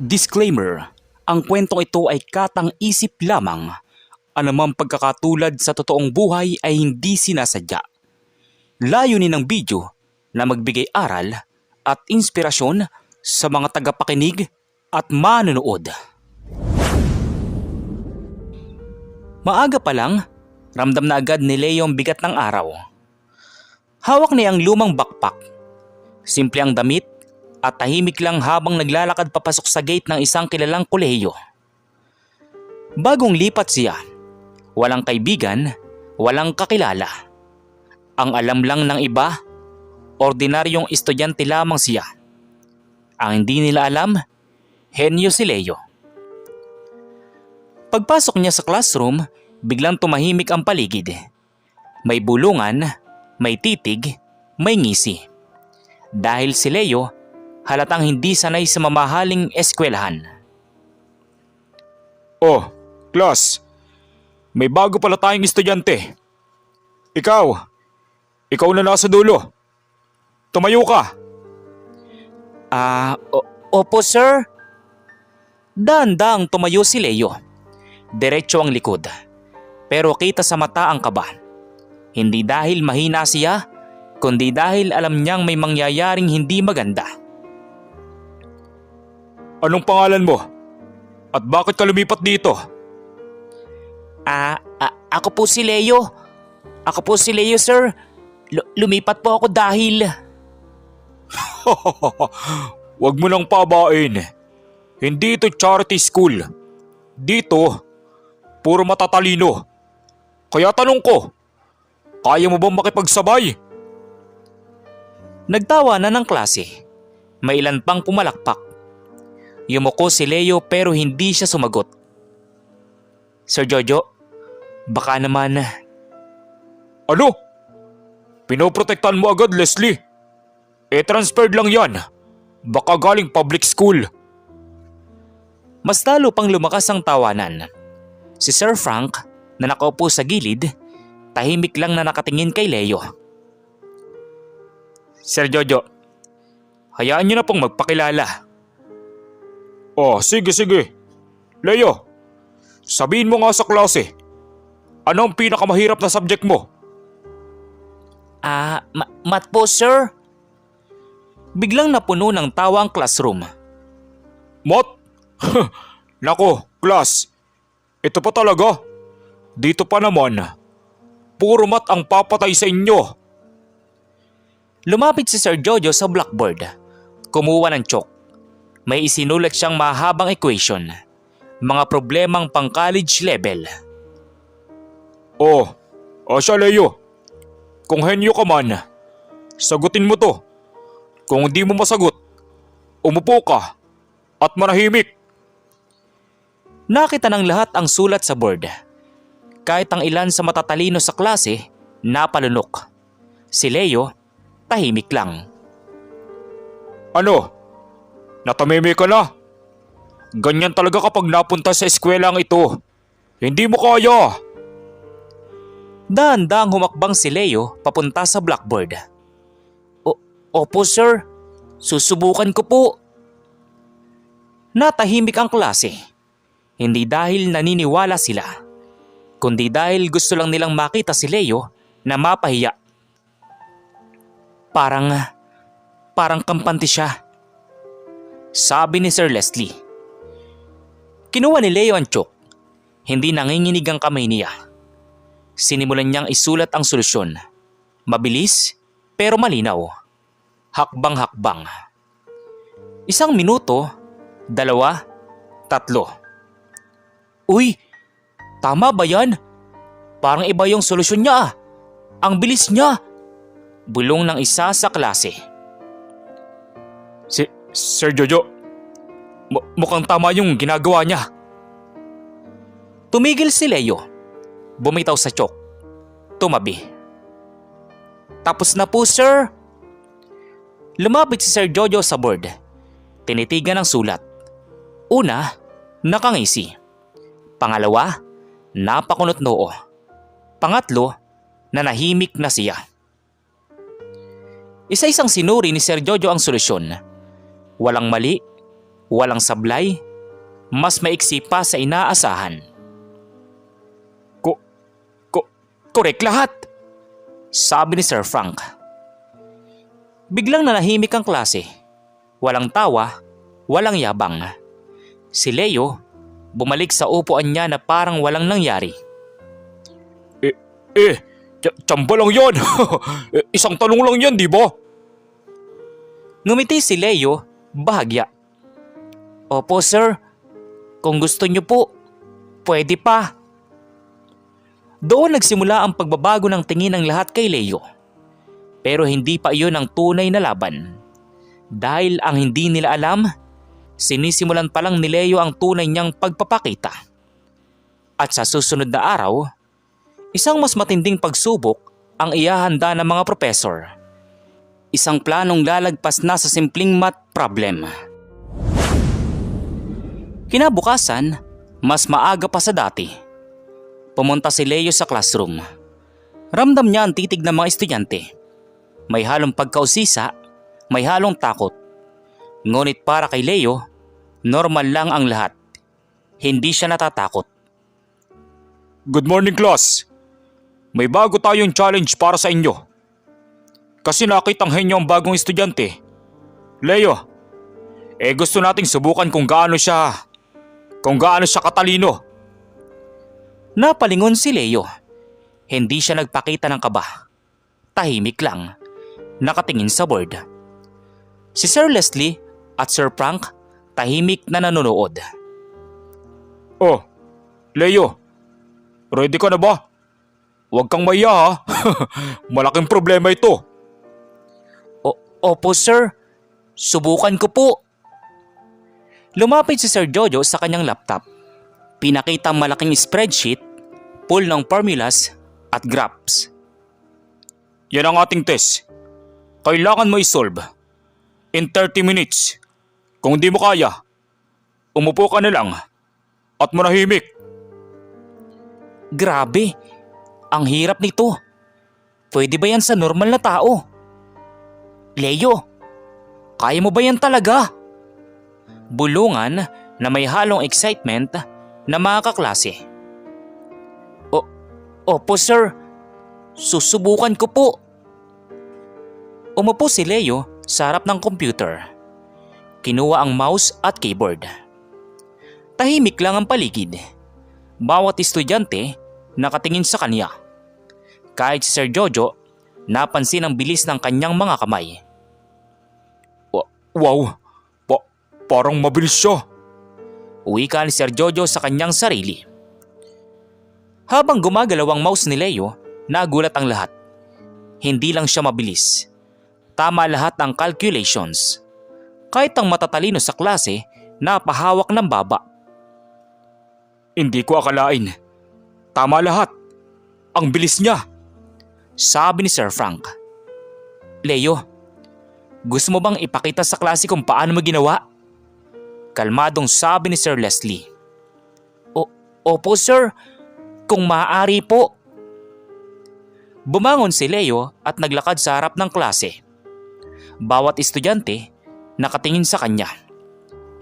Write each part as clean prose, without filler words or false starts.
Disclaimer: ang kwentong ito ay katang-isip lamang. Anumang pagkakatulad sa totoong buhay ay hindi sinasadya. Layunin ng video na magbigay aral at inspirasyon sa mga tagapakinig at manonood. Maaga pa lang, ramdam na agad ni Leo ang bigat ng araw. Hawak niya ang lumang backpack. Simple ang damit at tahimik lang habang naglalakad papasok sa gate ng isang kilalang kolehiyo. Bagong lipat siya. Walang kaibigan, walang kakilala. Ang alam lang ng iba, ordinaryong estudyante lamang siya. Ang hindi nila alam, henyo si Leo. Pagpasok niya sa classroom, biglang tumahimik ang paligid. May bulungan, may titig, may ngisi. Dahil si Leo, halatang hindi sanay sa mamahaling eskwelahan. Oh, class. May bago pala tayong estudyante. Ikaw na nasa dulo. Tumayo ka. Opo sir. Dahan-dahang tumayo si Leo. Diretso ang likod. Pero kita sa mata ang kaba. Hindi dahil mahina siya, kundi dahil alam niyang may mangyayaring hindi maganda. Anong pangalan mo? At bakit ka lumipat dito? Ako po si Leo. Sir. Lumipat po ako dahil... Huwag mo nang pabain. Hindi ito charity school. Dito, puro matatalino. Kaya tanong ko, kaya mo bang makipagsabay? Nagtawa na ng klase. May ilan pang pumalakpak. Yumuko si Leo pero hindi siya sumagot. Sir Jojo, baka naman... Ano? Pinoprotektahan mo agad, Leslie. Transferred lang yan. Baka galing public school. Mas lalo pang lumakas ang tawanan. Si Sir Frank, na nakaupo sa gilid, tahimik lang na nakatingin kay Leo. Sir Jojo, hayaan niyo na pong magpakilala. Oh, sige. Leo, sabihin mo nga sa klase, ano ang pinakamahirap na subject mo? Math po sir. Biglang napuno ng tawa ang classroom. Math? Nako, class. Ito pa talaga. Dito pa naman. Puro math ang papatay sa inyo. Lumapit si Sir Jojo sa blackboard. Kumuha ng chalk. May isinulat siyang mahabang equation. Mga problemang pang-college level. Siya Leo. Kung henyo ka man, sagutin mo to. Kung hindi mo masagot, umupo ka at manahimik. Nakita ng lahat ang sulat sa board. Kahit ang ilan sa matatalino sa klase, napalunok. Si Leo, tahimik lang. Ano? Natameme ka na? Ganyan talaga kapag napunta sa eskwelang ito. Hindi mo kaya. Dahan-dahang humakbang si Leo papunta sa blackboard. Opo sir, susubukan ko po. Natahimik ang klase. Hindi dahil naniniwala sila, kundi dahil gusto lang nilang makita si Leo na mapahiya. Parang kampante siya, sabi ni Sir Leslie. Kinuha ni Leo ang chalk. Hindi nanginginig ang kamay niya. Sinimulan niyang isulat ang solusyon. Mabilis pero malinaw. Hakbang-hakbang. 1 minuto, 2, 3. Uy, tama ba yan? Parang iba yung solusyon niya. Ang bilis niya. Bulong ng isa sa klase. Sir Jojo, mukhang tama yung ginagawa niya. Tumigil si Leo. Bumitaw sa chalk. Tumabi. Tapos na po sir. Lumapit si Sir Jojo sa board. Tinitigan ang sulat. Una, nakangisi. Pangalawa, napakunot noo. Pangatlo, nanahimik na siya. Isa-isang sinuri ni Sir Jojo ang solusyon. Walang mali, walang sablay, mas maiksi pa sa inaasahan. Correct lahat! Sabi ni Sir Frank. Biglang nanahimik ang klase. Walang tawa, walang yabang. Si Leo bumalik sa upuan niya na parang walang nangyari. Tsamba lang yan! Isang tanong lang yan, di ba? Ngumiti si Leo, bahagya. Opo sir, kung gusto niyo po, pwede pa. Doon nagsimula ang pagbabago ng tingin ng lahat kay Leo. Pero hindi pa iyon ang tunay na laban. Dahil ang hindi nila alam, sinisimulan pa lang ni Leo ang tunay niyang pagpapakita. At sa susunod na araw, isang mas matinding pagsubok ang ihahanda ng mga propesor. Isang planong lalagpas na sa simpleng math problem. Kinabukasan, mas maaga pa sa dati. Pumunta si Leo sa classroom. Ramdam niya ang titig ng mga estudyante. May halong pagkausisa, may halong takot. Ngunit para kay Leo, normal lang ang lahat. Hindi siya natatakot. Good morning, class! May bago tayong challenge para sa inyo. Kasi nakitang henyo ang bagong estudyante. Leo, gusto nating subukan kung gaano siya katalino. Napalingon si Leo. Hindi siya nagpakita ng kaba. Tahimik lang, nakatingin sa board. Si Sir Leslie at Sir Frank tahimik na nanonood. Oh, Leo, ready ka na ba? Huwag kang maiya ha. Malaking problema ito. Opo sir, subukan ko po. Lumapit si Sir Jojo sa kanyang laptop. Pinakita ang malaking spreadsheet, full ng formulas at graphs. Yan ang ating test. Kailangan mo isolve. In 30 minutes. Kung di mo kaya, umupo ka na lang at manahimik. Grabe, ang hirap nito. Pwede ba yan sa normal na tao? Leo, kaya mo ba yan talaga? Bulungan na may halong excitement na mga kaklase. Opo sir, susubukan ko po. Umupo si Leo sa harap ng computer. Kinuha ang mouse at keyboard. Tahimik lang ang paligid. Bawat estudyante nakatingin sa kanya. Kahit si Sir Jojo, napansin ang bilis ng kanyang mga kamay. Wow, parang mabilis siya. Wika ni Sir Jojo sa kanyang sarili. Habang gumagalaw ang mouse ni Leo, nagulat ang lahat. Hindi lang siya mabilis. Tama lahat ang calculations. Kahit ang matatalino sa klase, napahawak ng baba. Hindi ko akalain. Tama lahat. Ang bilis niya. Sabi ni Sir Frank. Leo, gusto mo bang ipakita sa klase kung paano mo ginawa? Kalmadong sabi ni Sir Leslie. Opo sir, kung maaari po. Bumangon si Leo at naglakad sa harap ng klase. Bawat estudyante nakatingin sa kanya.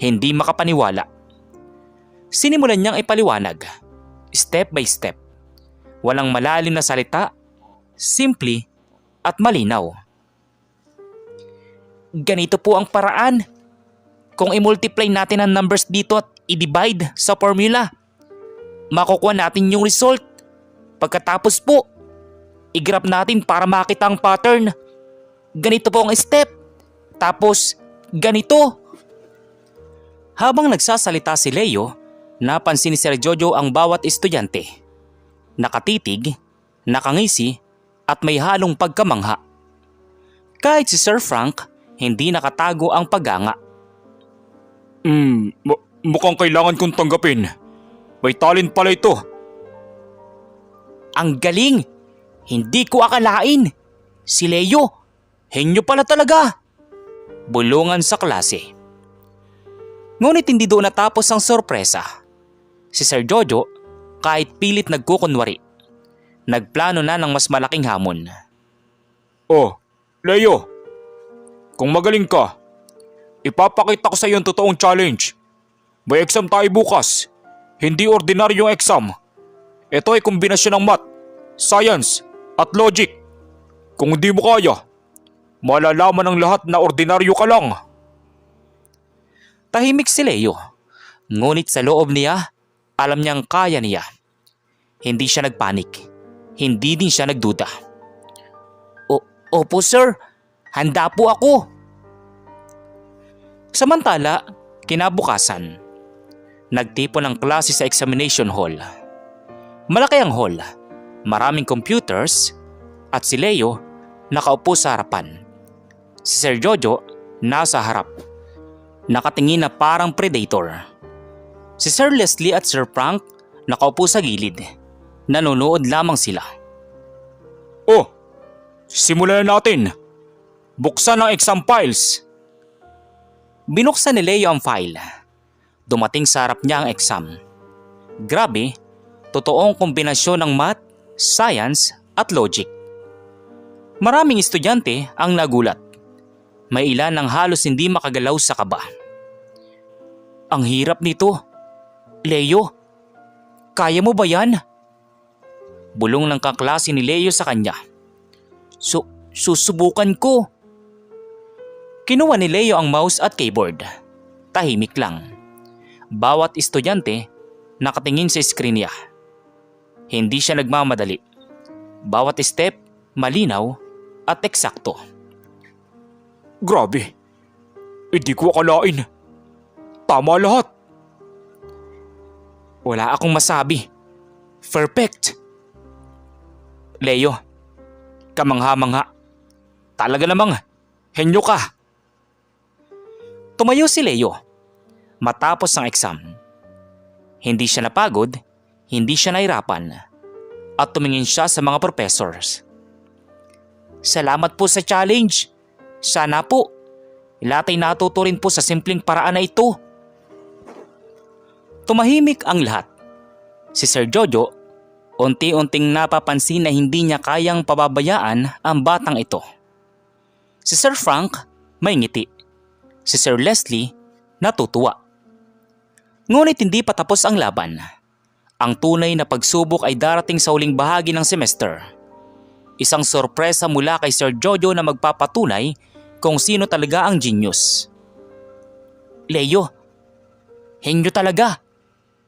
Hindi makapaniwala. Sinimulan niyang ipaliwanag, step by step. Walang malalim na salita, simple at malinaw. Ganito po ang paraan. Kung i-multiply natin ang numbers dito at i-divide sa formula, makukuha natin yung result. Pagkatapos po, i-graph natin para makita ang pattern. Ganito po ang step. Tapos, ganito. Habang nagsasalita si Leo, napansin ni Sir Jojo ang bawat estudyante. Nakatitig, nakangisi, at may halong pagkamangha. Kahit si Sir Frank, hindi nakatago ang paganga. Mukhang kailangan kong tanggapin. May talent pala ito. Ang galing! Hindi ko akalain. Si Leo, henyo pala talaga. Bulungan sa klase. Ngunit hindi doon natapos ang sorpresa. Si Sir Jojo, kahit pilit nagkukunwari, nagplano na ng mas malaking hamon. Oh, Leo, kung magaling ka, ipapakita ko sa iyo ang totoong challenge. May exam tayo bukas. Hindi ordinaryong exam. Ito ay kombinasyon ng math, science, at logic. Kung hindi mo kaya, malalaman ng lahat na ordinaryo ka lang. Tahimik si Leo. Ngunit sa loob niya, alam niyang kaya niya. Hindi siya nagpanik. Hindi din siya nagduda. Opo sir, handa po ako. Samantala, kinabukasan, nagtipon ng klase sa examination hall. Malaki ang hall, maraming computers, at si Leo nakaupo sa harapan. Si Sir Jojo nasa harap, nakatingin na parang predator. Si Sir Leslie at Sir Frank nakaupo sa gilid, nanonood lamang sila. Oh, simulan na natin. Buksan ang exam files. Binuksan ni Leo ang file. Dumating sa harap niya ang exam. Grabe, totoong kombinasyon ng math, science at logic. Maraming estudyante ang nagulat. May ilan ang halos hindi makagalaw sa kaba. Ang hirap nito. Leo, kaya mo ba yan? Bulong ng kaklase ni Leo sa kanya. Susubukan ko. Kinuha ni Leo ang mouse at keyboard. Tahimik lang. Bawat estudyante nakatingin sa screen niya. Hindi siya nagmamadali. Bawat step malinaw at eksakto. Grabe, hindi ko akalain. Tama lahat. Wala akong masabi. Perfect. Leo, kamangha-mangha. Talaga namang henyo ka. Tumayo si Leo matapos ang exam. Hindi siya napagod, hindi siya nahirapan, at tumingin siya sa mga professors. Salamat po sa challenge. Sana po, lahat ay natuto rin po sa simpleng paraan na ito. Tumahimik ang lahat. Si Sir Jojo, unti-unting napapansin na hindi niya kayang pababayaan ang batang ito. Si Sir Frank, may ngiti. Si Sir Leslie, natutuwa. Ngunit hindi pa tapos ang laban. Ang tunay na pagsubok ay darating sa huling bahagi ng semester. Isang sorpresa mula kay Sir Jojo na magpapatunay kung sino talaga ang genius. Leo, henyo talaga.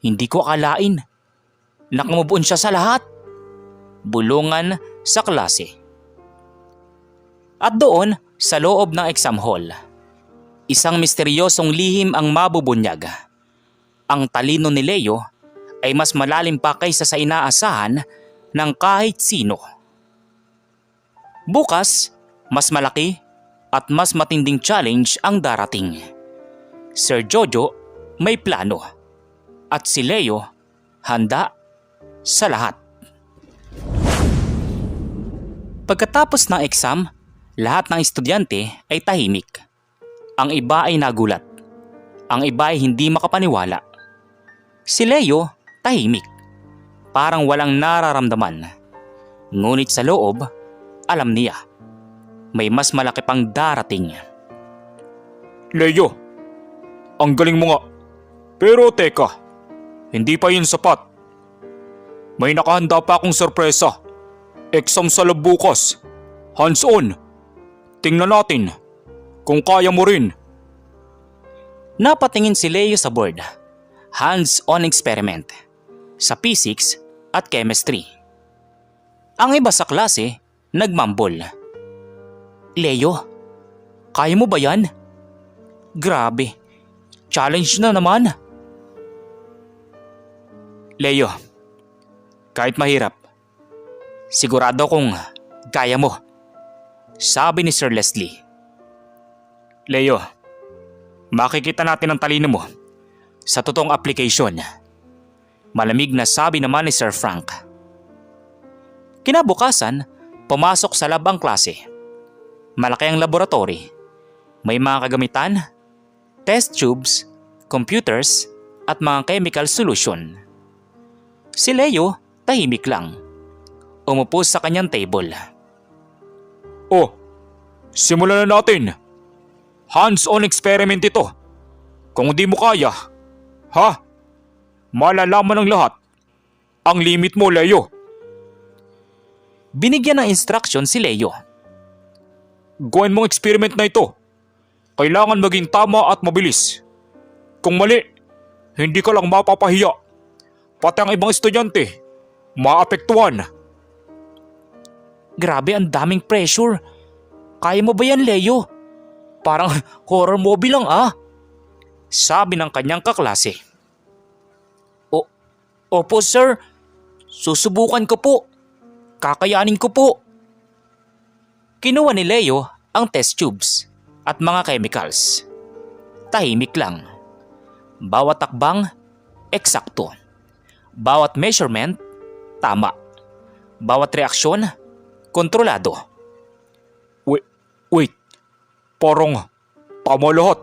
Hindi ko akalain. Nakamubuon siya sa lahat. Bulungan sa klase. At doon, sa loob ng exam hall, isang misteryosong lihim ang mabubunyag. Ang talino ni Leo ay mas malalim pa kaysa sa inaasahan ng kahit sino. Bukas, mas malaki at mas matinding challenge ang darating. Sir Jojo may plano at si Leo handa sa lahat. Pagkatapos ng exam, lahat ng estudyante ay tahimik. Ang iba ay nagulat. Ang iba ay hindi makapaniwala. Si Leo tahimik. Parang walang nararamdaman. Ngunit sa loob, alam niya. May mas malaki pang darating. Leo, ang galing mo nga. Pero teka, hindi pa yun sapat. May nakahanda pa akong sorpresa. Exam sa lab bukas. Hands on. Tingnan natin kung kaya mo rin. Napatingin si Leo sa board. Hands-on experiment sa physics at chemistry. Ang iba sa klase nagmambol. Leo, kaya mo ba yan? Grabe, challenge na naman. Leo, kahit mahirap, sigurado kong kaya mo, sabi ni Sir Leslie. Leo, makikita natin ang talino mo sa totoong application. Malamig na sabi naman ni Sir Frank. Kinabukasan, pumasok sa lab ang klase. Malaki ang laboratory. May mga kagamitan, test tubes, computers, at mga chemical solution. Si Leo tahimik lang. Umupo sa kanyang table. Oh, simulan na natin. Hands-on experiment ito. Kung di mo kaya, malalaman ng lahat ang limit mo, Leo. Binigyan ng instruction si Leo. Gawin mong experiment na ito. Kailangan maging tama at mabilis. Kung mali, hindi ka lang mapapahiya. Pati ang ibang estudyante, maapektuhan. Grabe, ang daming pressure. Kaya mo ba yan, Leo? Parang horror movie lang sabi ng kanyang kaklase. Opo sir, susubukan ko po. Kakayanin ko po. Kinuha ni Leo ang test tubes at mga chemicals. Tahimik lang. Bawat takbang, eksakto. Bawat measurement, tama. Bawat reaksyon, kontrolado. Wait. Parang tama lahat.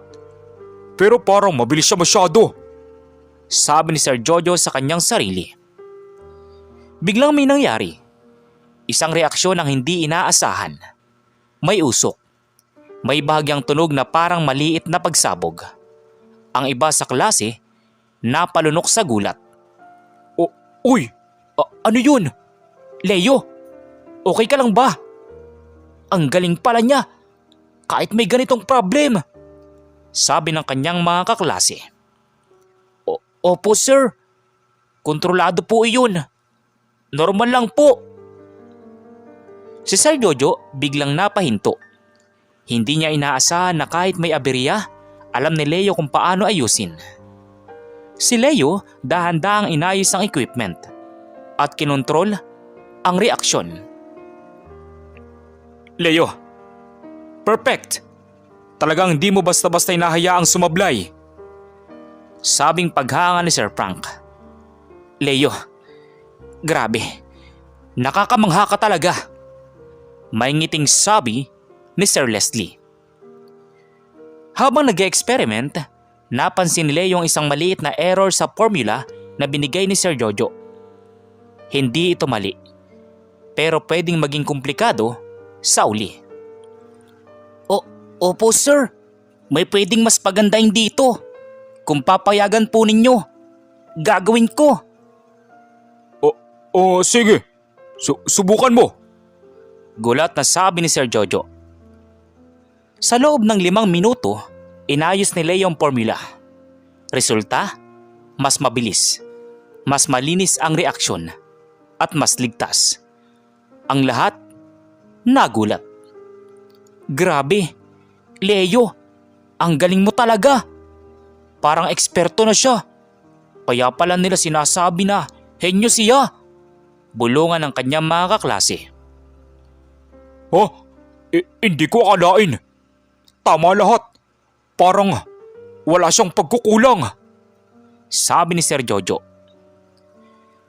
Pero parang mabilis siya masyado. Sabi ni Sir Jojo sa kanyang sarili. Biglang may nangyari. Isang reaksyon ang hindi inaasahan. May usok. May bahagyang tunog na parang maliit na pagsabog. Ang iba sa klase, napalunok sa gulat. Uy! Ano yun? Leo, okay ka lang ba? Ang galing pala niya. Kahit may ganitong problem. Sabi ng kanyang mga kaklase. Opo sir. Kontrolado po iyon. Normal lang po. Si Sir Jojo biglang napahinto. Hindi niya inaasahan na kahit may aberya, alam ni Leo kung paano ayusin. Si Leo dahan-dahang inayos ang equipment at kinontrol ang reaksyon. Leo, perfect! Talagang di mo basta-basta inahayaang sumablay. Sabing paghanga ni Sir Frank. Leo, grabe, nakakamangha ka talaga. May ngiting sabi ni Sir Leslie. Habang nag-experiment, napansin ni Leo yung isang maliit na error sa formula na binigay ni Sir Jojo. Hindi ito mali, pero pwedeng maging komplikado sa uli. Opo sir, may pwedeng mas pagandahin dito. Kung papayagan po ninyo, gagawin ko. Sige, subukan mo. Gulat na sabi ni Sir Jojo. Sa loob ng 5 minuto, inayos ni Leo ang formula. Resulta, mas mabilis, mas malinis ang reaksyon, at mas ligtas. Ang lahat, nagulat. Grabe, Leo, ang galing mo talaga. Parang eksperto na siya. Kaya pala nila sinasabi na henyo siya. Bulungan ng kanyang mga kaklase. Hindi ko akalain. Tama lahat. Parang wala siyang pagkukulang. Sabi ni Sir Jojo.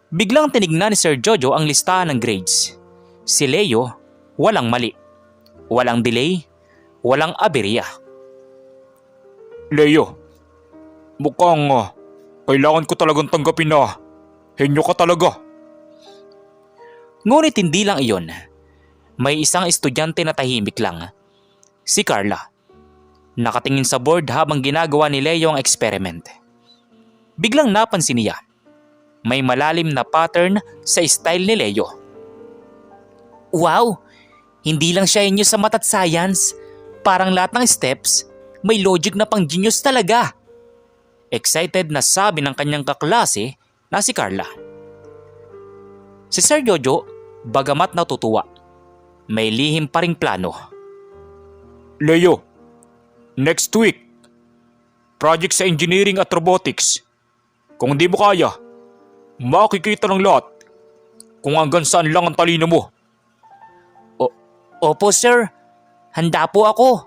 Biglang tinignan ni Sir Jojo ang listahan ng grades. Si Leo, walang mali. Walang delay. Walang aberya. Leo, mukhang kailangan ko talagang tanggapin na henyo ka talaga. Ngunit hindi lang iyon. May isang estudyante na tahimik lang. Si Carla. Nakatingin sa board habang ginagawa ni Leo ang experiment. Biglang napansin niya. May malalim na pattern sa style ni Leo. Wow! Hindi lang siya inyo sa math at science. Parang lahat ng steps, may logic na pang genius talaga. Excited na sabi ng kanyang kaklase na si Carla. Si Sir Jojo, bagamat natutuwa, may lihim pa ring plano. Leo, next week, project sa engineering at robotics. Kung hindi mo kaya, makikita ng lahat kung hanggang saan lang ang talino mo. Opo sir, handa po ako.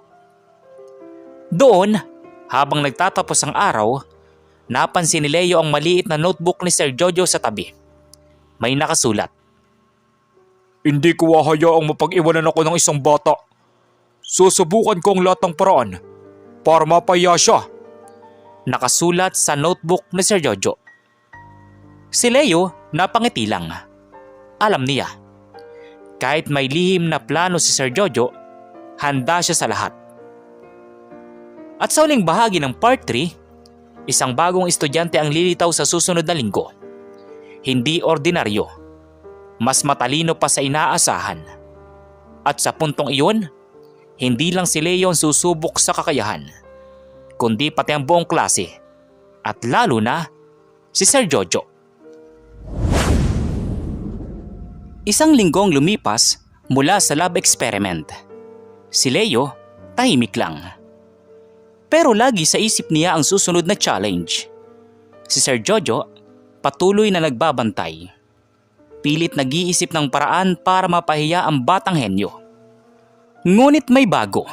Doon, habang nagtatapos ang araw, napansin ni Leo ang maliit na notebook ni Sir Jojo sa tabi. May nakasulat. Hindi ko hahayaang mapag-iwanan ako ng isang bata. Susubukan ko ang lahat ng paraan para mapahiya siya. Nakasulat sa notebook ni Sir Jojo. Si Leo napangiti lang. Alam niya. Kahit may lihim na plano si Sir Jojo, handa siya sa lahat. At sa huling bahagi ng part 3, isang bagong estudyante ang lilitaw sa susunod na linggo. Hindi ordinaryo, mas matalino pa sa inaasahan. At sa puntong iyon, hindi lang si Leo ang susubok sa kakayahan, kundi pati ang buong klase, at lalo na si Sir Jojo. Isang linggong lumipas mula sa lab experiment. Si Leo tahimik lang. Pero lagi sa isip niya ang susunod na challenge. Si Sir Jojo patuloy na nagbabantay. Pilit nag-iisip ng paraan para mapahiya ang batang henyo. Ngunit may bago.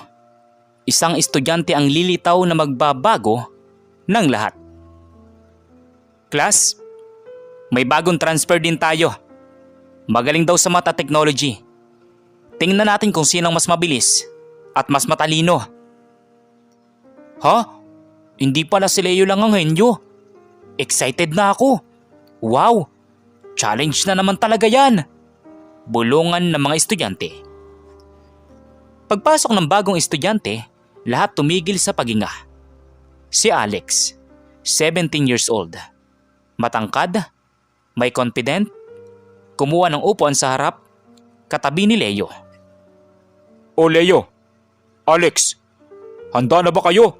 Isang estudyante ang lilitaw na magbabago ng lahat. Class, may bagong transfer din tayo. Magaling daw sa mata technology. Tingnan natin kung sinong mas mabilis at mas matalino. Ha? Hindi pala si Leo lang ang henyo. Excited na ako. Wow! Challenge na naman talaga yan. Bulungan ng mga estudyante. Pagpasok ng bagong estudyante, lahat tumigil sa paghinga. Si Alex, 17 years old. Matangkad, may confident, kumuha ng upuan sa harap, katabi ni Leo. O Leo, Alex, handa na ba kayo?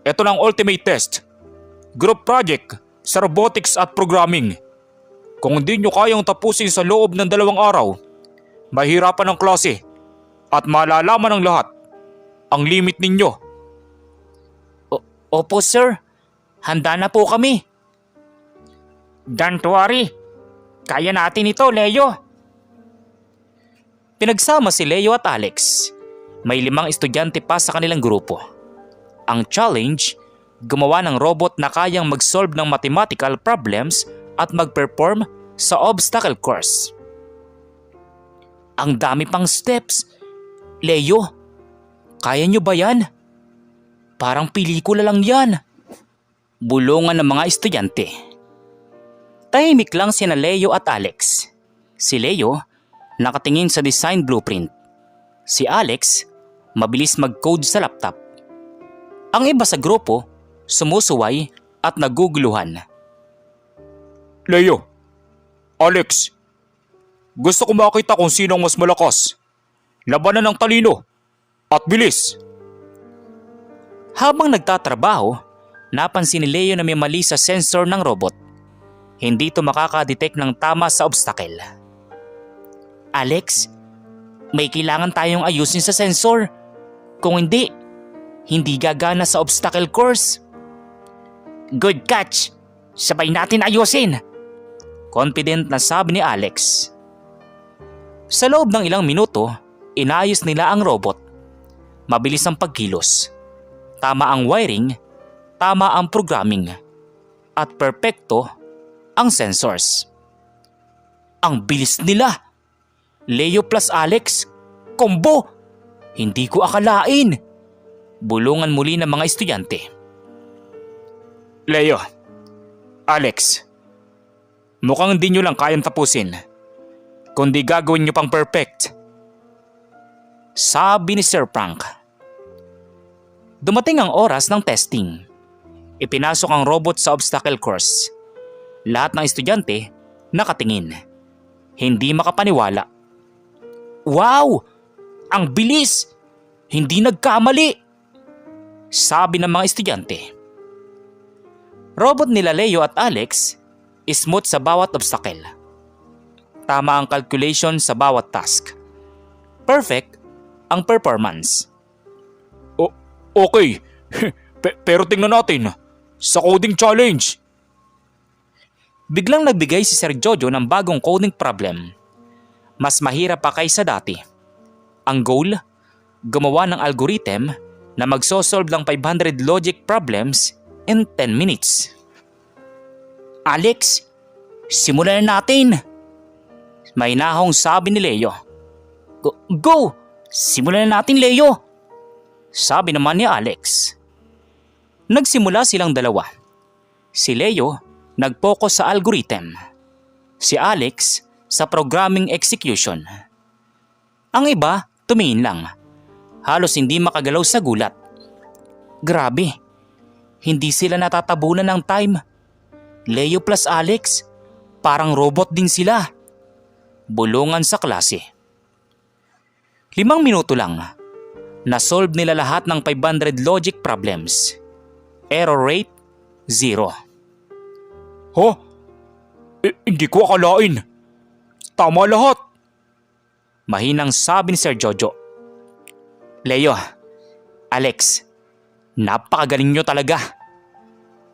Ito na ang ultimate test. Group project sa robotics at programming. Kung hindi nyo kayang tapusin sa loob ng 2 araw, mahirapan ang klase at malalaman ng lahat ang limit ninyo. Opo sir, handa na po kami. Don't worry, kaya natin ito Leo. Pinagsama si Leo at Alex. May 5 estudyante pa sa kanilang grupo. Ang challenge, gumawa ng robot na kayang mag-solve ng mathematical problems at mag-perform sa obstacle course. Ang dami pang steps. Leo, kaya nyo ba yan? Parang pelikula lang yan. Bulungan ng mga estudyante. Tahimik lang sina Leo at Alex. Si Leo, nakatingin sa design blueprint. Si Alex, mabilis mag-code sa laptop. Ang iba sa grupo, sumusuway at naguguluhan. Leo, Alex, gusto ko makita kung sino ang mas malakas. Labanan ng talino at bilis. Habang nagtatrabaho, napansin ni Leo na may mali sa sensor ng robot. Hindi ito makakadetect ng tama sa obstacle. Alex, may kailangan tayong ayusin sa sensor. Kung hindi gagana sa obstacle course. Good catch! Sabay natin ayusin! Confident na sabi ni Alex. Sa loob ng ilang minuto, inayos nila ang robot. Mabilis ang pagkilos. Tama ang wiring, tama ang programming, at perpekto ang sensors. Ang bilis nila! Leo plus Alex, combo! Hindi ko akalain! Bulungan muli ng mga estudyante. Leo, Alex, mukhang hindi nyo lang kayang tapusin, kundi gagawin nyo pang perfect. Sabi ni Sir Frank. Dumating ang oras ng testing. Ipinasok ang robot sa obstacle course. Lahat ng estudyante nakatingin. Hindi makapaniwala. Wow! Ang bilis! Hindi nagkamali! Sabi ng mga estudyante. Robot nila Leo at Alex, smooth sa bawat obstacle. Tama ang calculation sa bawat task. Perfect ang performance. Okay, pero tingnan natin sa coding challenge. Biglang nagbigay si Sir Jojo ng bagong coding problem. Mas mahirap pa kaysa dati. Ang goal, gumawa ng algorithm na magsosolve ng 500 logic problems in 10 minutes. Alex, simulan na natin! May nahong sabi ni Leo. Go! Simulan na natin, Leo! Sabi naman ni Alex. Nagsimula silang dalawa. Si Leo nag-focus sa algorithm. Si Alex sa programming execution. Ang iba tumingin lang. Halos hindi makagalaw sa gulat. Grabe, hindi sila natatabunan ng time. Leo plus Alex, parang robot din sila. Bulungan sa klase. 5 minuto lang, na-solve nila lahat ng 500 logic problems. Error rate, 0. Hindi ko akalain. Tama lahat. Mahinang sabi ni Sir Jojo. Leo, Alex, napakagaling nyo talaga.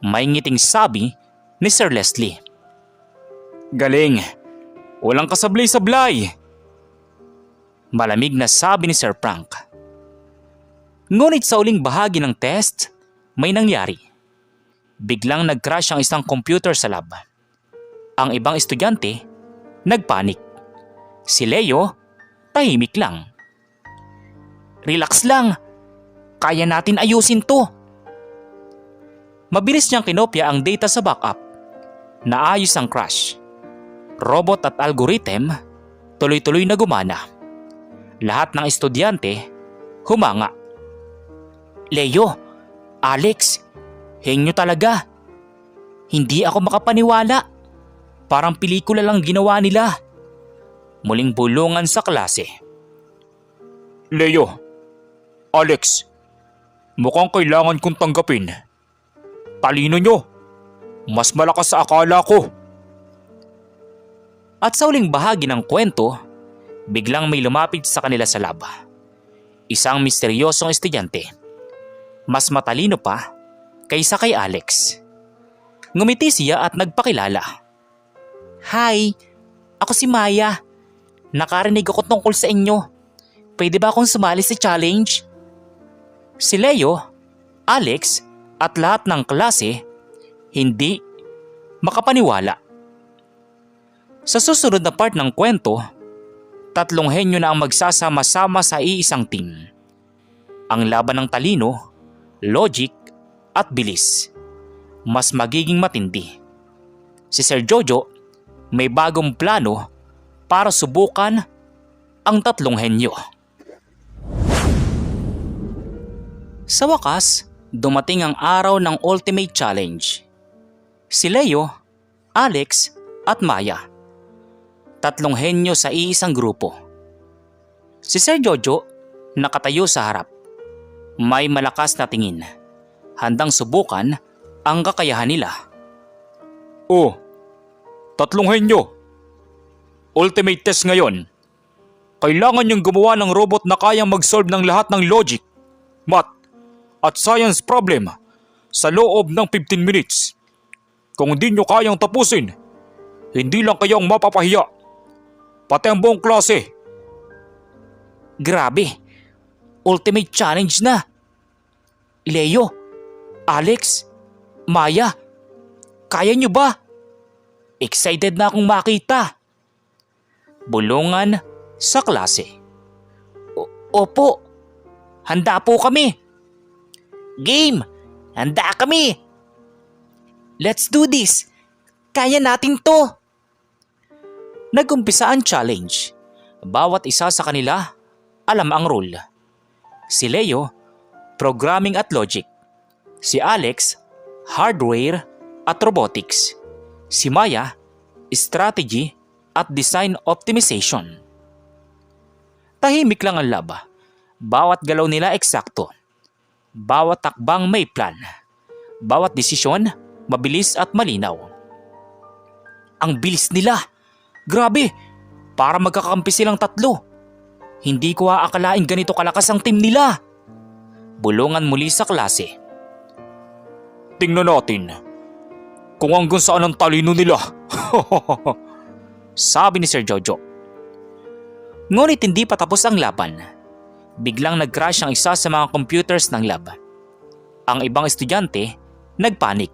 May ngiting sabi ni Sir Leslie. Galing. Walang kasablay-sablay. Malamig na sabi ni Sir Frank. Ngunit sa uling bahagi ng test, may nangyari. Biglang nag-crash ang isang computer sa lab. Ang ibang estudyante, nagpanik. Si Leo, tahimik lang. Relax lang. Kaya natin ayusin to. Mabilis niyang kinopya ang data sa backup. Naayos ang crash. Robot at algorithm, tuloy-tuloy na gumana. Lahat ng estudyante, humanga. Leo, Alex, henyo talaga. Hindi ako makapaniwala. Parang pelikula lang ginawa nila. Muling bulungan sa klase. Leo, Alex, mukhang kailangan kong tanggapin. Talino nyo. Mas malakas sa akala ko. At sa uling bahagi ng kwento, biglang may lumapit sa kanila sa lab. Isang misteryosong estudyante. Mas matalino pa kaysa kay Alex. Ngumiti siya at nagpakilala. Hi, ako si Maya. Nakarinig ako tungkol sa inyo. Pwede ba akong sumali sa challenge? Si Leo, Alex at lahat ng klase hindi makapaniwala. Sa susunod na part ng kwento, 3 henyo na ang magsasama-sama sa iisang team. Ang laban ng talino, logic at bilis. Mas magiging matindi. Si Sir Jojo may bagong plano para subukan ang 3 henyo. Sa wakas, dumating ang araw ng Ultimate Challenge. Si Leo, Alex at Maya. 3 henyo sa iisang grupo. Si Sir Jojo nakatayo sa harap. May malakas na tingin. Handang subukan ang kakayahan nila. 3 henyo. Ultimate test ngayon. Kailangan niyong gumawa ng robot na kayang mag-solve ng lahat ng logic, math, at science problem sa loob ng 15 minutes. Kung hindi niyo kayang tapusin, hindi lang kayong mapapahiya, pati ang buong klase. Grabe, ultimate challenge na. Leo, Alex, Maya, kaya nyo ba? Excited na akong makita. Bulungan sa klase. Opo, handa po kami. Game, handa kami. Let's do this. Kaya natin to. Nag-umpisa ang challenge. Bawat isa sa kanila alam ang role. Si Leo, programming at logic. Si Alex, hardware at robotics. Si Maya, strategy at design optimization. Tahimik lang ang lab. Bawat galaw nila eksakto. Bawat takbang may plan. Bawat desisyon mabilis at malinaw. Ang bilis nila. Grabe, para magkakampi silang 3. Hindi ko aakalain ganito kalakas ang team nila. Bulungan muli sa klase. Tingnan natin kung hanggang saan ang talino nila. Sabi ni Sir Jojo. Ngunit hindi pa tapos ang laban. Biglang nag-crash ang isa sa mga computers ng lab. Ang ibang estudyante nagpanik.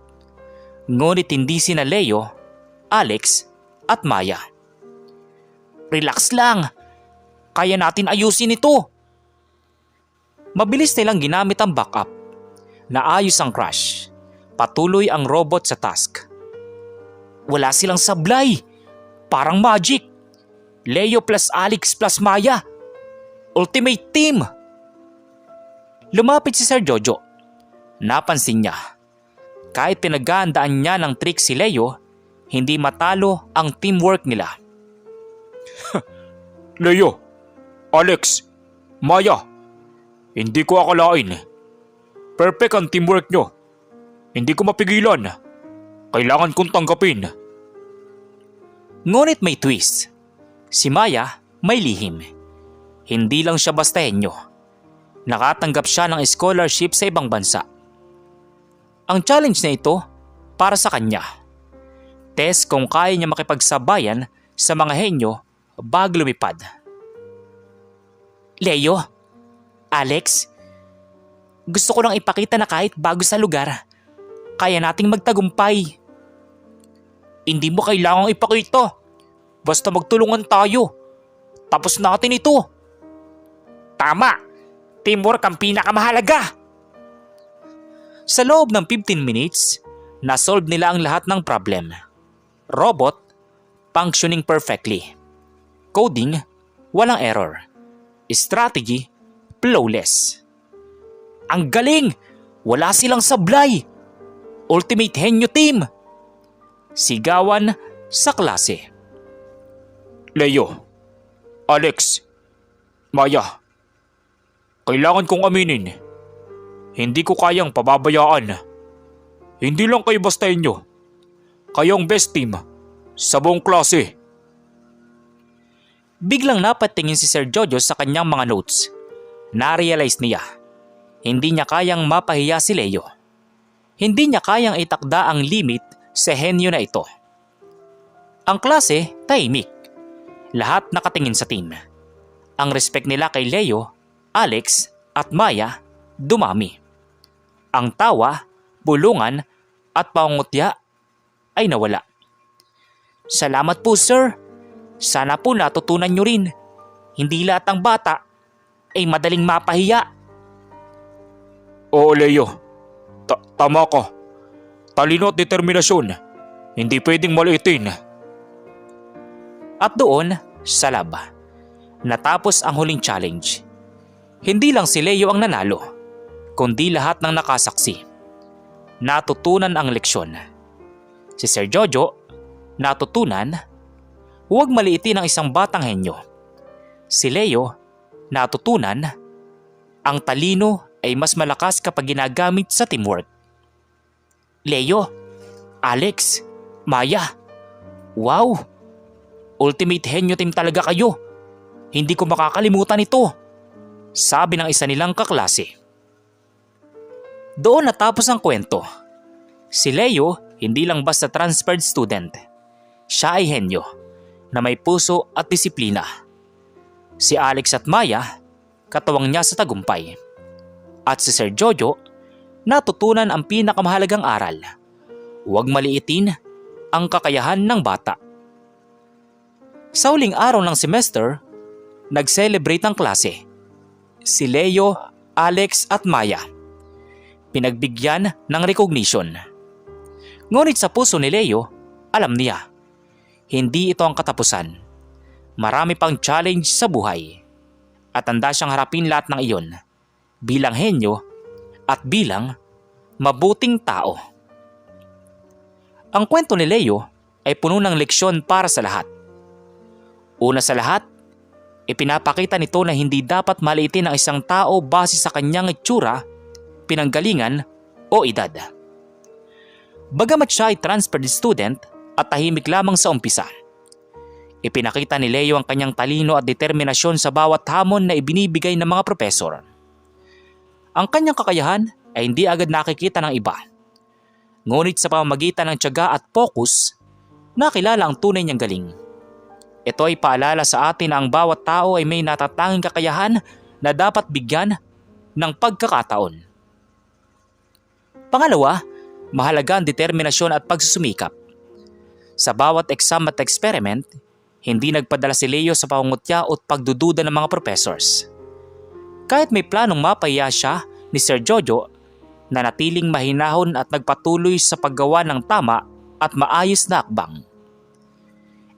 Ngunit hindi sina Leo, Alex at Maya. Relax lang. Kaya natin ayusin ito. Mabilis nilang ginamit ang backup. Naayos ang crash. Patuloy ang robot sa task. Wala silang sablay. Parang magic. Leo plus Alex plus Maya. Ultimate team. Lumapit si Sir Jojo. Napansin niya, kahit pinaghandaan niya ng trick si Leo, hindi matalo ang teamwork nila. Leo, Alex, Maya, hindi ko akalain. Perfect ang teamwork nyo. Hindi ko mapigilan. Kailangan kong tanggapin. Ngunit may twist. Si Maya may lihim. Hindi lang siya basta henyo. Nakatanggap siya ng scholarship sa ibang bansa. Ang challenge na ito para sa kanya. Test kung kaya niya makipagsabayan sa mga henyo bago lumipad. Leo, Alex, gusto ko lang ipakita na kahit bago sa lugar, kaya nating magtagumpay. Hindi mo kailangang ipakita. Basta magtulungan tayo. Tapos natin ito. Tama. Teamwork ang pinakamahalaga. Sa loob ng 15 minutes, nasolve nila ang lahat ng problem. Robot, functioning perfectly. Coding, walang error. Strategy, flawless. Ang galing! Wala silang sablay! Ultimate Henyo Team! Sigawan sa klase. Leo, Alex, Maya, kailangan kong aminin. Hindi ko kayang pababayaan. Hindi lang kayo basta inyo. Kayong best team sa buong klase. Biglang napatingin si Sir Jojo sa kanyang mga notes. Na-realize niya, hindi niya kayang mapahiya si Leo. Hindi niya kayang itakda ang limit sa henyo na ito. Ang klase, tahimik. Lahat nakatingin sa team. Ang respect nila kay Leo, Alex at Maya dumami. Ang tawa, bulungan at pangungutya ay nawala. Salamat po sir. Sana po natutunan nyo rin. Hindi lahat ng bata ay madaling mapahiya. Oo Leo, tama ka. Talino at determinasyon. Hindi pwedeng maliitin. At doon, sa lab, natapos ang huling challenge. Hindi lang si Leo ang nanalo, kundi lahat ng nakasaksi. Natutunan ang leksyon. Si Sir Jojo, natutunan, huwag maliitin ang isang batang henyo. Si Leo, natutunan, ang talino ay mas malakas kapag ginagamit sa teamwork. Leo, Alex, Maya, wow! Ultimate Henyo Team talaga kayo. Hindi ko makakalimutan ito, sabi ng isa nilang kaklase. Doon natapos ang kwento. Si Leo hindi lang basta transferred student. Siya ay henyo na may puso at disiplina. Si Alex at Maya, katuwang niya sa tagumpay. At si Sir Jojo, natutunan ang pinakamahalagang aral. Huwag maliitin ang kakayahan ng bata. Sa huling araw ng semester, nag-celebrate ang klase. Si Leo, Alex at Maya. Pinagbigyan ng recognition. Ngunit sa puso ni Leo, alam niya, hindi ito ang katapusan. Marami pang challenge sa buhay. At handa siyang harapin lahat ng iyon bilang henyo at bilang mabuting tao. Ang kwento ni Leo ay puno ng leksyon para sa lahat. Una sa lahat, ipinapakita nito na hindi dapat maliitin ang isang tao base sa kanyang itsura, pinanggalingan o edad. Bagamat siya ay transferred student at tahimik lamang sa umpisa, ipinakita ni Leo ang kanyang talino at determinasyon sa bawat hamon na ibinibigay ng mga propesor. Ang kanyang kakayahan ay hindi agad nakikita ng iba. Ngunit sa pamamagitan ng tiyaga at focus, nakilala ang tunay niyang galing. Ito ay paalala sa atin na ang bawat tao ay may natatanging kakayahan na dapat bigyan ng pagkakataon. Pangalawa, mahalaga ang determinasyon at pagsusumikap. Sa bawat exam at experiment, hindi nagpadala si Leo sa pangungutya o pagdududa ng mga professors. Kahit may planong mapahiya siya ni Sir Jojo, nanatiling mahinahon at nagpatuloy sa paggawa ng tama at maayos na akbang.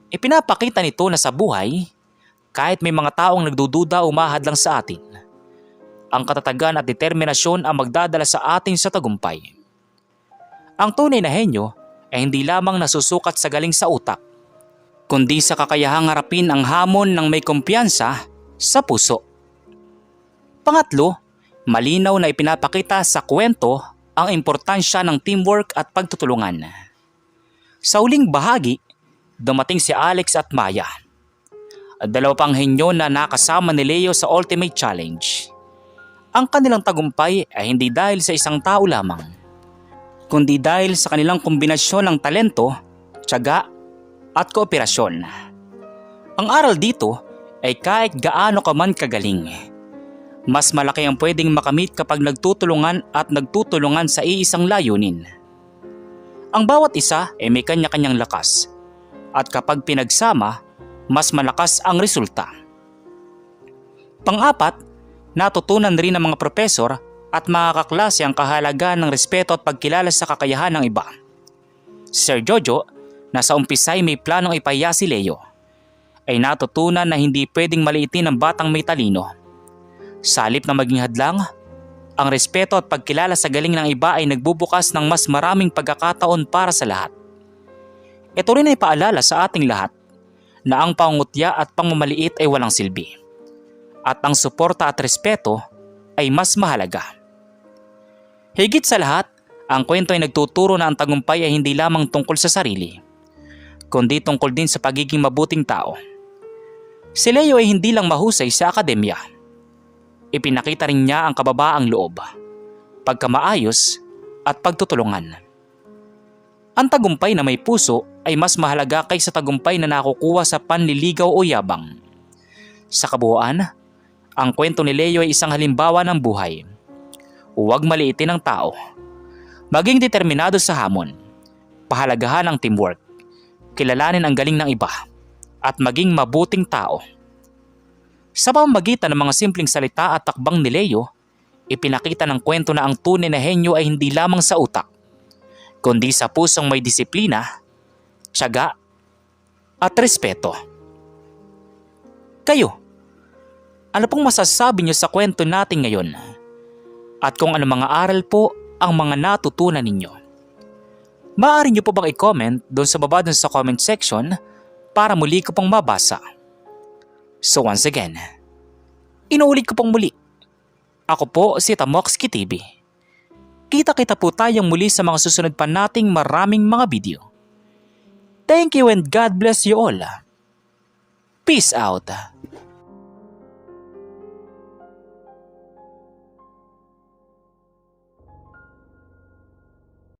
Ipinapakita nito na sa buhay, kahit may mga taong nagdududa o umahad lang sa atin, ang katatagan at determinasyon ang magdadala sa atin sa tagumpay. Ang tunay na henyo ay hindi lamang nasusukat sa galing sa utak, kundi sa kakayahang harapin ang hamon ng may kumpiyansa sa puso. Pangatlo, malinaw na ipinapakita sa kwento ang importansya ng teamwork at pagtutulungan. Sa huling bahagi, dumating si Alex at Maya. Dalawa pang henyo na nakasama ni Leo sa Ultimate Challenge. Ang kanilang tagumpay ay hindi dahil sa isang tao lamang, kundi dahil sa kanilang kombinasyon ng talento, tiyaga at kooperasyon. Ang aral dito ay kahit gaano ka man kagaling, mas malaki ang pwedeng makamit kapag nagtutulungan at nagtutulungan sa iisang layunin. Ang bawat isa ay may kanya-kanyang lakas, at kapag pinagsama, mas malakas ang resulta. Pang-apat, natutunan rin ng mga profesor at mga kaklase ang kahalagahan ng respeto at pagkilala sa kakayahan ng iba. Si Sir Jojo, na sa umpisa'y may planong ipahiya si Leo, ay natutunan na hindi pwedeng maliitin ang batang may talino. Sa halip na maging hadlang, ang respeto at pagkilala sa galing ng iba ay nagbubukas ng mas maraming pagkakataon para sa lahat. Ito rin ay paalala sa ating lahat na ang pangungutya at pangmamaliit ay walang silbi, at ang suporta at respeto ay mas mahalaga. Higit sa lahat, ang kwento ay nagtuturo na ang tagumpay ay hindi lamang tungkol sa sarili, kundi tungkol din sa pagiging mabuting tao. Si Leo ay hindi lang mahusay sa akademya. Ipinakita rin niya ang kababaang loob, pagkamaayos at pagtutulungan. Ang tagumpay na may puso ay mas mahalaga kaysa tagumpay na nakukuha sa panliligaw o yabang. Sa kabuuan, ang kwento ni Leo ay isang halimbawa ng buhay. Huwag maliitin ang tao. Maging determinado sa hamon. Pahalagahan ang teamwork. Kilalanin ang galing ng iba. At maging mabuting tao. Sa pamamagitan ng mga simpleng salita at takbang ni Leo, ipinakita ng kwento na ang tunay na henyo ay hindi lamang sa utak, kundi sa pusong may disiplina, tiyaga at respeto. Kayo, ano pong masasabi niyo sa kwento natin ngayon? At kung ano mga aral po ang mga natutunan ninyo? Maaari niyo po bang i-comment doon sa baba doon sa comment section para muli ko pong mabasa? So once again, inuulit ko pong muli. Ako po si Tamoxki TV. Kita-kita po tayong muli sa mga susunod pa nating maraming mga video. Thank you and God bless you all. Peace out.